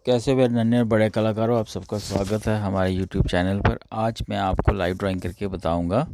कैसे वे नन्हे और बड़े कलाकारों, आप सबका स्वागत है हमारे YouTube चैनल पर। आज मैं आपको लाइव ड्राइंग करके बताऊंगा।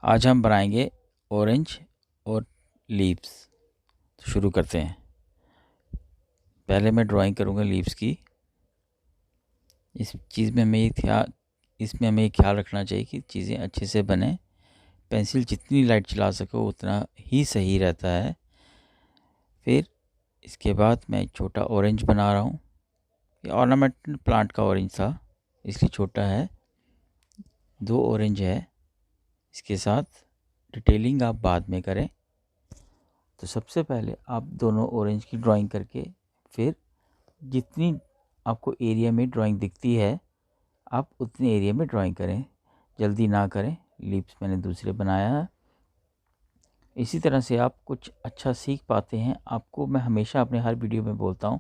आज हम बनाएंगे ऑरेंज और लीव्स। तो शुरू करते हैं। पहले मैं ड्राइंग करूंगा लीव्स की। इसमें हमें ये ख्याल रखना चाहिए कि चीज़ें अच्छे से बने। पेंसिल जितनी लाइट चला सको उतना ही सही रहता है। फिर इसके बाद मैं एक छोटा ऑरेंज बना रहा हूँ। ये ऑर्नामेंटल प्लांट का ऑरेंज था, इसलिए छोटा है। 2 ऑरेंज है। इसके साथ डिटेलिंग आप बाद में करें। तो सबसे पहले आप दोनों ऑरेंज की ड्राइंग करके फिर जितनी आपको एरिया में ड्राइंग दिखती है आप उतने एरिया में ड्राइंग करें, जल्दी ना करें। लिप्स मैंने दूसरे बनाया है। इसी तरह से आप कुछ अच्छा सीख पाते हैं। आपको मैं हमेशा अपने हर वीडियो में बोलता हूँ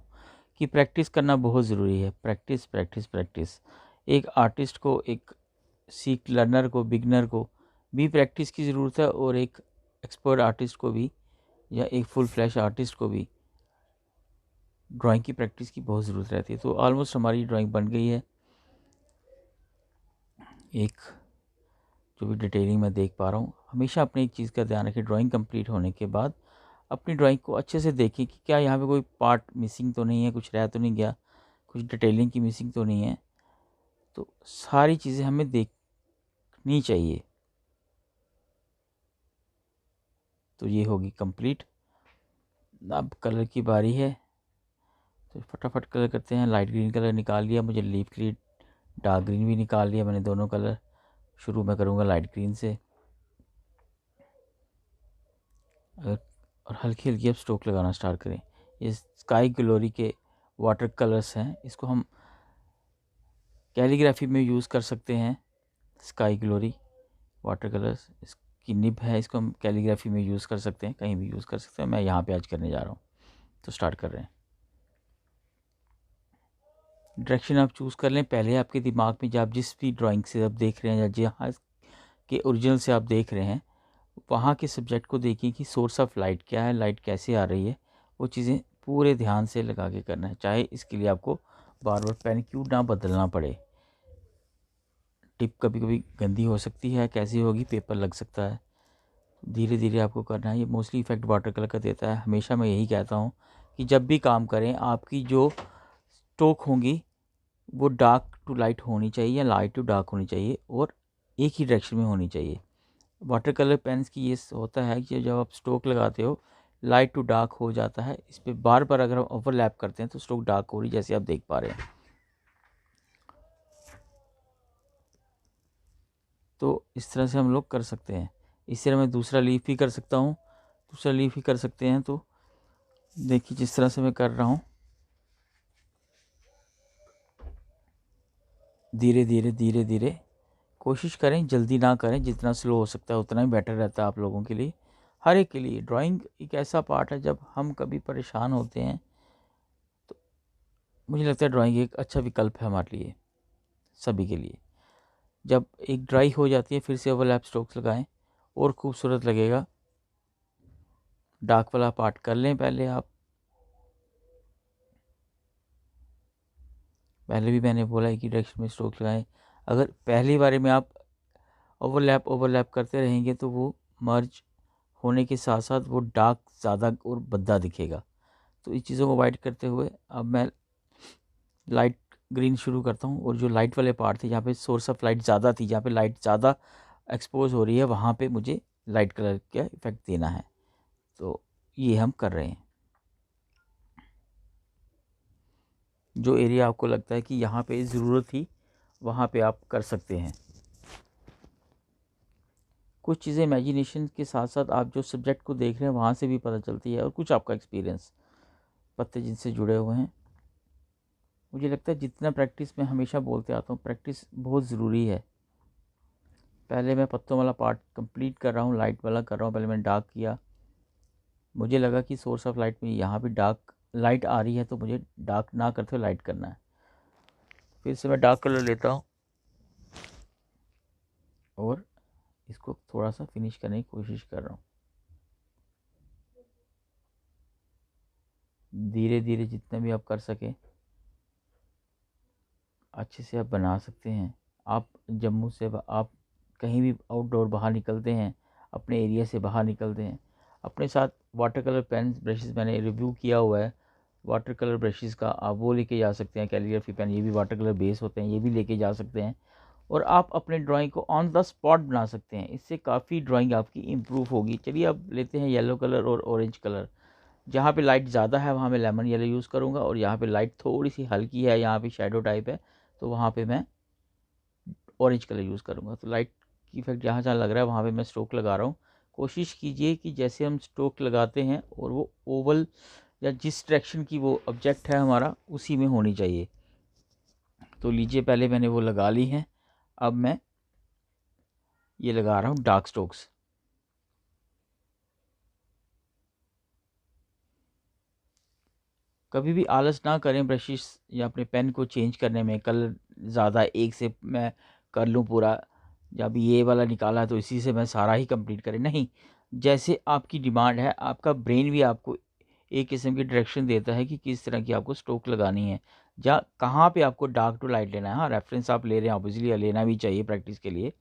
कि प्रैक्टिस करना बहुत ज़रूरी है। Practice practice practice. एक आर्टिस्ट को, एक लर्नर को, बिगनर को भी प्रैक्टिस की ज़रूरत है, और एक एक्सपर्ट आर्टिस्ट को भी या एक फुल फ्लैश आर्टिस्ट को भी ड्राइंग की प्रैक्टिस की बहुत ज़रूरत रहती है। तो ऑलमोस्ट हमारी ड्राइंग बन गई है। एक जो भी डिटेलिंग मैं देख पा रहा हूँ, हमेशा अपने एक चीज़ का ध्यान रखें। ड्राइंग कंप्लीट होने के बाद अपनी ड्राइंग को अच्छे से देखें कि क्या यहाँ पे कोई पार्ट मिसिंग तो नहीं है, कुछ रह तो नहीं गया, कुछ डिटेलिंग की मिसिंग तो नहीं है। तो सारी चीज़ें हमें देखनी चाहिए। तो ये होगी कंप्लीट। अब कलर की बारी है, तो फटाफट कलर करते हैं। लाइट ग्रीन कलर निकाल लिया, मुझे लीफ के लिए डार्क ग्रीन भी निकाल लिया मैंने। दोनों कलर शुरू में करूँगा लाइट ग्रीन से। और हल्की हल्की अब स्ट्रोक लगाना स्टार्ट करें। ये स्काई ग्लोरी के वाटर कलर्स हैं, इसको हम कैलीग्राफी में यूज़ कर सकते हैं। स्काई ग्लोरी वाटर कलर्स, इसकी निब है, इसको हम कैलीग्राफी में यूज़ कर सकते हैं, कहीं भी यूज़ कर सकते हैं। मैं यहाँ पे आज करने जा रहा हूँ, तो स्टार्ट कर रहे हैं। डायरेक्शन आप चूज़ कर लें पहले आपके दिमाग में। जब आप जिस भी ड्राइंग से आप देख रहे हैं या जहाँ के ओरिजिनल से आप देख रहे हैं, वहाँ के सब्जेक्ट को देखिए कि सोर्स ऑफ लाइट क्या है, लाइट कैसे आ रही है। वो चीज़ें पूरे ध्यान से लगा के करना है, चाहे इसके लिए आपको बार बार पेन क्यों ना बदलना पड़े। टिप कभी कभी गंदी हो सकती है, कैसी होगी, पेपर लग सकता है। धीरे धीरे आपको करना है। ये मोस्टली इफेक्ट वाटर कलर का देता है। हमेशा मैं यही कहता हूँ कि जब भी काम करें आपकी जो स्ट्रोक होंगी वो डार्क टू लाइट होनी चाहिए या लाइट टू डार्क होनी चाहिए, और एक ही डायरेक्शन में होनी चाहिए। वाटर कलर पेन्स की ये होता है कि जब आप स्ट्रोक लगाते हो लाइट टू डार्क हो जाता है। इस पर बार बार अगर हम ओवरलैप करते हैं तो स्ट्रोक डार्क हो रही, जैसे आप देख पा रहे हैं। तो इस तरह से हम लोग कर सकते हैं। इस तरह मैं दूसरा लीफ भी कर सकता हूँ, दूसरा लीफ भी कर सकते हैं। तो देखिए जिस तरह से मैं कर रहा हूँ, धीरे धीरे धीरे धीरे कोशिश करें, जल्दी ना करें। जितना स्लो हो सकता है उतना ही बेटर रहता है आप लोगों के लिए, हर एक के लिए। ड्राइंग एक ऐसा पार्ट है, जब हम कभी परेशान होते हैं तो मुझे लगता है ड्राइंग एक अच्छा विकल्प है हमारे लिए, सभी के लिए। जब एक ड्राई हो जाती है फिर से ओवरलैप स्ट्रोक्स लगाएं और खूबसूरत लगेगा। डार्क वाला पार्ट कर लें पहले आप। पहले भी मैंने बोला है कि डायरेक्शन में स्ट्रोक लगाएं। अगर पहली बारी में आप ओवरलैप करते रहेंगे तो वो मर्ज होने के साथ साथ वो डार्क ज़्यादा और भद्दा दिखेगा। तो इस चीज़ों को अवॉइड करते हुए अब मैं लाइट ग्रीन शुरू करता हूँ। और जो लाइट वाले पार्ट थे, जहाँ पे सोर्स ऑफ लाइट ज़्यादा थी, जहाँ पे लाइट ज़्यादा एक्सपोज हो रही है, वहाँ पे मुझे लाइट कलर का इफेक्ट देना है। तो ये हम कर रहे हैं। जो एरिया आपको लगता है कि यहाँ पे ज़रूरत थी, वहाँ पे आप कर सकते हैं। कुछ चीज़ें इमेजिनेशन के साथ साथ आप जो सब्जेक्ट को देख रहे हैं वहाँ से भी पता चलती है, और कुछ आपका एक्सपीरियंस, पत्ते जिनसे जुड़े हुए हैं। मुझे लगता है जितना प्रैक्टिस, मैं हमेशा बोलते आता हूँ, प्रैक्टिस बहुत ज़रूरी है। पहले मैं पत्तों वाला पार्ट कंप्लीट कर रहा हूँ, लाइट वाला कर रहा हूँ। पहले मैंने डार्क किया, मुझे लगा कि सोर्स ऑफ लाइट में यहाँ भी डार्क लाइट आ रही है, तो मुझे डार्क ना करते हुए लाइट करना है। फिर से मैं डार्क कलर लेता हूँ और इसको थोड़ा सा फिनिश करने की कोशिश कर रहा हूँ। धीरे धीरे जितना भी आप कर सकें अच्छे से आप बना सकते हैं। आप जम्मू से आप कहीं भी आउटडोर बाहर निकलते हैं, अपने एरिया से बाहर निकलते हैं, अपने साथ वाटर कलर पेन ब्रशेज़ मैंने रिव्यू किया हुआ है वाटर कलर ब्रशेज़ का, आप वो लेके जा सकते हैं। कैलीग्राफी पेन ये भी वाटर कलर बेस होते हैं, ये भी लेके जा सकते हैं और आप अपने ड्राइंग को ऑन द स्पॉट बना सकते हैं। इससे काफ़ी ड्राइंग आपकी इम्प्रूव होगी। चलिए अब लेते हैं येलो कलर और ऑरेंज कलर। जहाँ पे लाइट ज़्यादा है वहाँ मैं लेमन येलो यूज़ करूँगा और यहाँ पे लाइट थोड़ी सी हल्की है, यहाँ पे शैडो टाइप है, तो वहाँ पे मैं ऑरेंज कलर यूज़ करूँगा। तो लाइट की इफेक्ट जहाँ जहाँ लग रहा है वहाँ पे मैं स्ट्रोक लगा रहा हूँ। कोशिश कीजिए कि जैसे हम स्ट्रोक लगाते हैं और वो ओवल या जिस डायरेक्शन की वो ऑब्जेक्ट है हमारा उसी में होनी चाहिए। तो लीजिए पहले मैंने वो लगा ली है, अब मैं ये लगा रहा हूँ डार्क स्ट्रोक्स। कभी भी आलस ना करें ब्रशेस या अपने पेन को चेंज करने में, कलर ज़्यादा एक से मैं कर लूँ पूरा, जब ये वाला निकाला तो इसी से मैं सारा ही कंप्लीट करें, नहीं। जैसे आपकी डिमांड है, आपका ब्रेन भी आपको एक किस्म की डायरेक्शन देता है कि किस तरह की आपको स्ट्रोक लगानी है, या कहाँ पे आपको डार्क टू लाइट लेना है। हाँ, रेफरेंस आप ले रहे हैं, ऑब्वियसली लेना भी चाहिए प्रैक्टिस के लिए।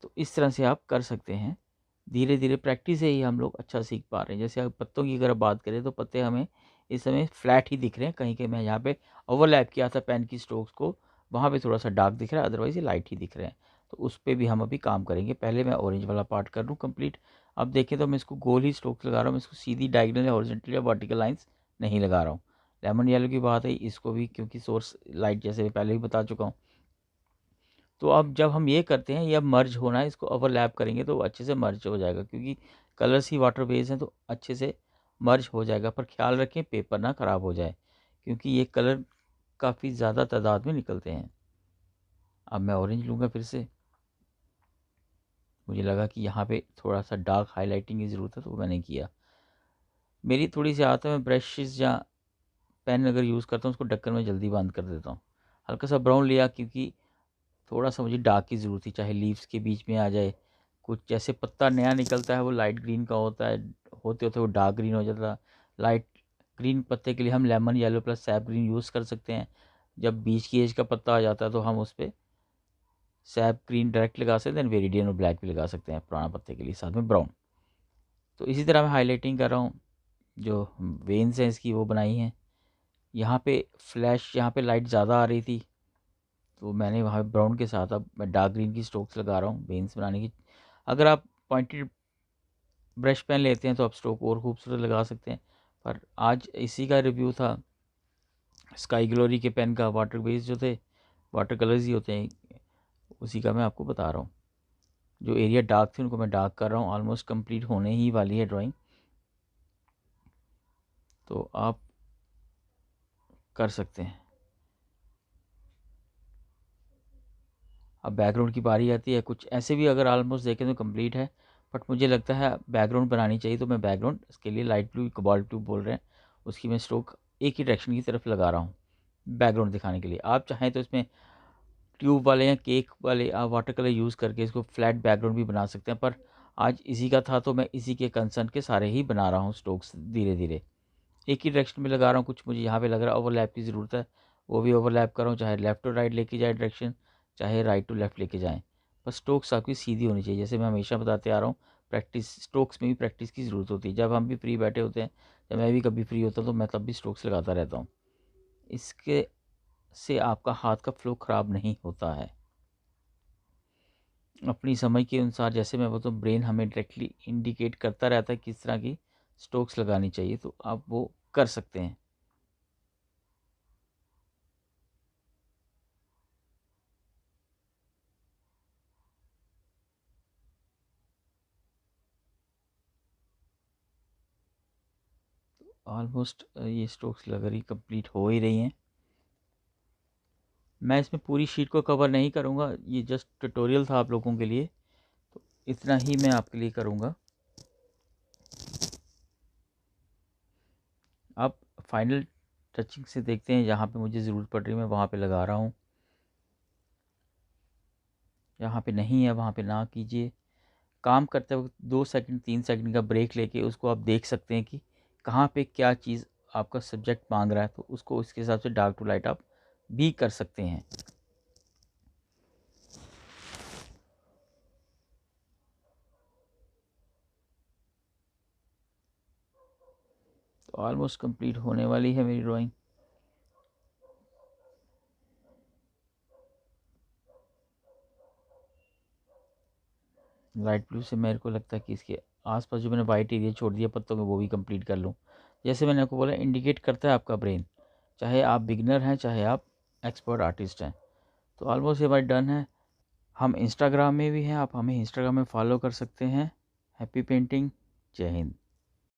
तो इस तरह से आप कर सकते हैं। धीरे धीरे प्रैक्टिस से ही हम लोग अच्छा सीख पा रहे हैं। जैसे आप पत्तों की अगर बात करें तो पत्ते हमें इस समय फ्लैट ही दिख रहे हैं, कहीं कहीं मैं यहाँ पे ओवरलैप किया था पेन की स्ट्रोक्स को, वहाँ पे थोड़ा सा डार्क दिख रहा है, अदरवाइज ये लाइट ही दिख रहे हैं। तो उस पर भी हम अभी काम करेंगे। पहले मैं ऑरेंज वाला पार्ट कर लूँ कंप्लीट। अब देखें तो मैं इसको गोल ही स्ट्रोक्स लगा रहा हूँ, मैं इसको सीधी डायगनल या हॉरिजॉन्टल या वर्टिकल लाइंस नहीं लगा रहा हूँ। लेमन येलो की बात है, इसको भी क्योंकि सोर्स लाइट जैसे मैं पहले भी बता चुका हूँ। तो अब जब हम ये करते हैं, ये अब मर्ज होना है, इसको ओवरलैप करेंगे तो अच्छे से मर्ज हो जाएगा, क्योंकि कलर्स ही वाटर बेस हैं तो अच्छे से मर्ज हो जाएगा। पर ख्याल रखें पेपर ना ख़राब हो जाए, क्योंकि ये कलर काफ़ी ज़्यादा तादाद में निकलते हैं। अब मैं ऑरेंज लूँगा फिर से। मुझे लगा कि यहाँ पे थोड़ा सा डार्क हाईलाइटिंग की ज़रूरत है तो वो मैंने किया। मेरी थोड़ी सी आदत है, मैं ब्रशेज़ या पेन अगर यूज़ करता हूँ उसको ढक्कन में जल्दी बंद कर देता हूँ। हल्का सा ब्राउन लिया क्योंकि थोड़ा सा मुझे डार्क की ज़रूरत थी, चाहे लीव्स के बीच में आ जाए। कुछ जैसे पत्ता नया निकलता है वो लाइट ग्रीन का होता है, होते होते वो डार्क ग्रीन हो जाता है। लाइट ग्रीन पत्ते के लिए हम lemon yellow plus SAP green use कर सकते हैं। जब बीच की एज का पत्ता आ जाता है तो हम उस पर सैप ग्रीन डायरेक्ट लगा सकते हैं, वेरिडियन और ब्लैक भी लगा सकते हैं पुराना पत्ते के लिए, साथ में ब्राउन। तो इसी तरह मैं हाईलाइटिंग कर रहा हूँ, जो वेन्स हैं इसकी वो बनाई हैं। यहाँ पे फ्लैश, यहाँ पे लाइट ज़्यादा आ रही थी तो मैंने वहाँ ब्राउन के साथ अब मैं डार्क ग्रीन की स्ट्रोक्स लगा रहा हूँ वेन्स बनाने की। अगर आप पॉइंटेड ब्रश पेन लेते हैं तो आप स्ट्रोक और खूबसूरत लगा सकते हैं। पर आज इसी का रिव्यू था स्काई ग्लोरी के पेन का, वाटर बेस जो थे, वाटर कलर्स ही होते हैं, उसी का मैं आपको बता रहा हूँ। जो एरिया डार्क थे उनको मैं डार्क कर रहा हूँ। ऑलमोस्ट कंप्लीट होने ही वाली है ड्राइंग, तो आप कर सकते हैं। अब बैकग्राउंड की बारी आती है। कुछ ऐसे भी अगर ऑलमोस्ट देखें तो कंप्लीट है, बट मुझे लगता है बैकग्राउंड बनानी चाहिए, तो मैं बैकग्राउंड इसके लिए लाइट ब्लू कोबाल्ट ब्लू बोल रहे हैं, उसकी मैं स्ट्रोक एक ही डायरेक्शन की तरफ लगा रहा हूँ बैकग्राउंड दिखाने के लिए। आप चाहें तो इसमें ट्यूब वाले या केक वाले आप वाटर कलर यूज़ करके इसको फ्लैट बैकग्राउंड भी बना सकते हैं, पर आज इसी का था तो मैं इसी के कंसर्न के सारे ही बना रहा हूँ स्ट्रोक्स धीरे धीरे। एक ही डायरेक्शन में लगा रहा हूँ। कुछ मुझे यहाँ पे लग रहा है ओवरलैप की ज़रूरत है, वो भी ओवरलैप कर रहा हूँ, चाहे लेफ़्ट टू राइट लेके जाए डायरेक्शन, चाहे राइट टू लेफ़्ट लेके जाएँ। बस स्ट्रोक्स आपकी सीधी होनी चाहिए। जैसे मैं हमेशा बताते आ रहा हूँ, प्रैक्टिस, स्ट्रोक्स में भी प्रैक्टिस की ज़रूरत होती है। जब हम भी फ्री बैठे होते हैं, जब मैं भी कभी फ्री होता हूँ तो मैं तब भी स्ट्रोक्स लगाता रहता हूँ। इसके से आपका हाथ का फ्लो ख़राब नहीं होता है। अपनी समझ के अनुसार, जैसे मैं बोलता हूँ, ब्रेन हमें डायरेक्टली इंडिकेट करता रहता है किस तरह की स्ट्रोक्स लगानी चाहिए, तो आप वो कर सकते हैं। ऑलमोस्ट ये स्ट्रोक्स लग रही कंप्लीट हो ही रही हैं। मैं इसमें पूरी शीट को कवर नहीं करूँगा, ये जस्ट ट्यूटोरियल था आप लोगों के लिए, तो इतना ही मैं आपके लिए करूँगा। अब फाइनल टचिंग से देखते हैं, जहाँ पे मुझे ज़रूरत पड़ रही है मैं वहाँ पे लगा रहा हूँ, जहाँ पे नहीं है वहाँ पे ना कीजिए। काम करते वक्त 2 सेकंड 3 सेकंड का ब्रेक लेके उसको आप देख सकते हैं कि कहाँ पे क्या चीज़ आपका सब्जेक्ट मांग रहा है, तो उसको उसके हिसाब से डार्क टू लाइट आप भी कर सकते हैं। तो ऑलमोस्ट कंप्लीट होने वाली है मेरी ड्राइंग। लाइट ब्लू से मेरे को लगता है कि इसके आसपास जो मैंने वाइट एरिया छोड़ दिया पत्तों में, वो भी कंप्लीट कर लूँ। जैसे मैंने आपको बोला, इंडिकेट करता है आपका ब्रेन, चाहे आप बिगनर हैं चाहे आप एक्सपर्ट आर्टिस्ट हैं। तो ऑलमोस्ट ये हमारी डन है। हम इंस्टाग्राम में भी हैं, आप हमें इंस्टाग्राम में फॉलो कर सकते हैं। Happy painting. जय हिंद।